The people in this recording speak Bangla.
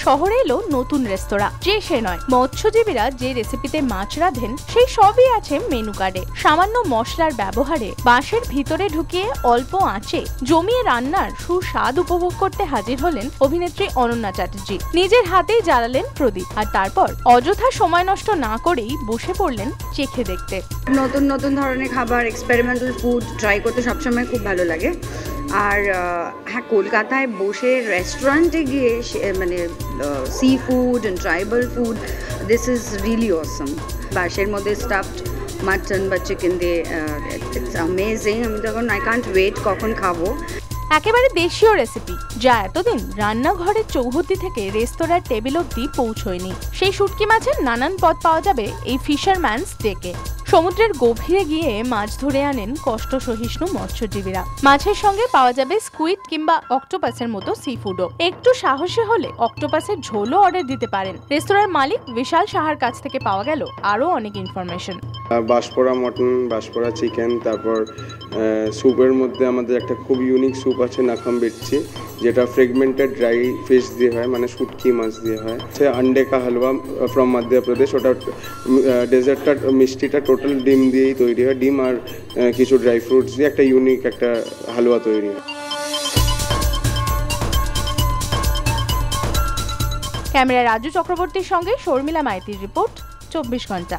শহরে এলো নতুন রেস্তোরাঁ, যে সে নয়। মৎস্যজীবীরা যে রেসিপিতে মাছ রাঁধেন সেই সবই আছে মেনু কার্ডে। সামান্য মশলার ব্যবহারে বাঁশের ভিতরে ঢুকিয়ে অল্প আঁচে জমিয়ে রান্নার সুস্বাদ উপভোগ করতে হাজির হলেন অভিনেত্রী অনন্যা চ্যাটার্জি। নিজের হাতেই জ্বালালেন প্রদীপ, আর তারপর অযথা সময় নষ্ট না করেই বসে পড়লেন চেখে দেখতে। নতুন নতুন ধরনের খাবার, এক্সপেরিমেন্টাল ফুড ট্রাই করতে সবসময় খুব ভালো লাগে। আর হ্যাঁ, কলকাতায় বসে রেস্টুরেন্টে গিয়ে মানে sea food and tribal food, this is really awesome. বাঁশের মধ্যে স্টাফড মাটন বা চিকেন দিয়ে, ইটস অ্যামেজিং। আমি তখন আই কান্ট ওয়েট কখন খাবো। একেবারে দেশীয় রেসিপি, যা এতদিন রান্নাঘরের চৌহদ্দি থেকে রেস্তোরাঁর টেবিল অব্দি পৌঁছয়নি। সেই শুটকি মাছের নানান পদ পাওয়া যাবে এই ফিশারম্যানস ডেকে। সমুদ্রের গভীরে গিয়ে মাছ ধরে আনেন কষ্ট সহিষ্ণু মৎস্যজীবীরা। মাছের সঙ্গে পাওয়া যাবে স্কুইড কিংবা অক্টোপাসের মতো সি ফুডও। একটু সাহসী হলে অক্টোপাসের ঝোলও অর্ডার দিতে পারেন। রেস্তোরাঁর মালিক বিশাল সাহার কাছ থেকে পাওয়া গেল আরো অনেক ইনফরমেশন। বাঁশপোড়া মটন, বাঁশপোড়া চিকেন, তারপর স্যুপের মধ্যে আমাদের একটা খুব ইউনিক স্যুপ আছে নাখাম বেটছি, যেটা ফ্রেগমেন্টেড ড্রাই ফিশ দিয়ে হয়, মানে শুটকি মাছ দিয়ে হয়। সে আন্ডে কা হালুয়া ফ্রম মধ্যপ্রদেশ, ওটা ডেজার্টটা মিষ্টিটা টোটাল ডিম দিয়েই তৈরি হয়। ডিম আর কিছু ড্রাই ফ্রুটস দিয়ে একটা ইউনিক একটা হালুয়া তৈরি হয়। ক্যামেরা রাজু চক্রবর্তীর সঙ্গে শর্মিলা মাইতির রিপোর্ট, 24 ঘন্টা।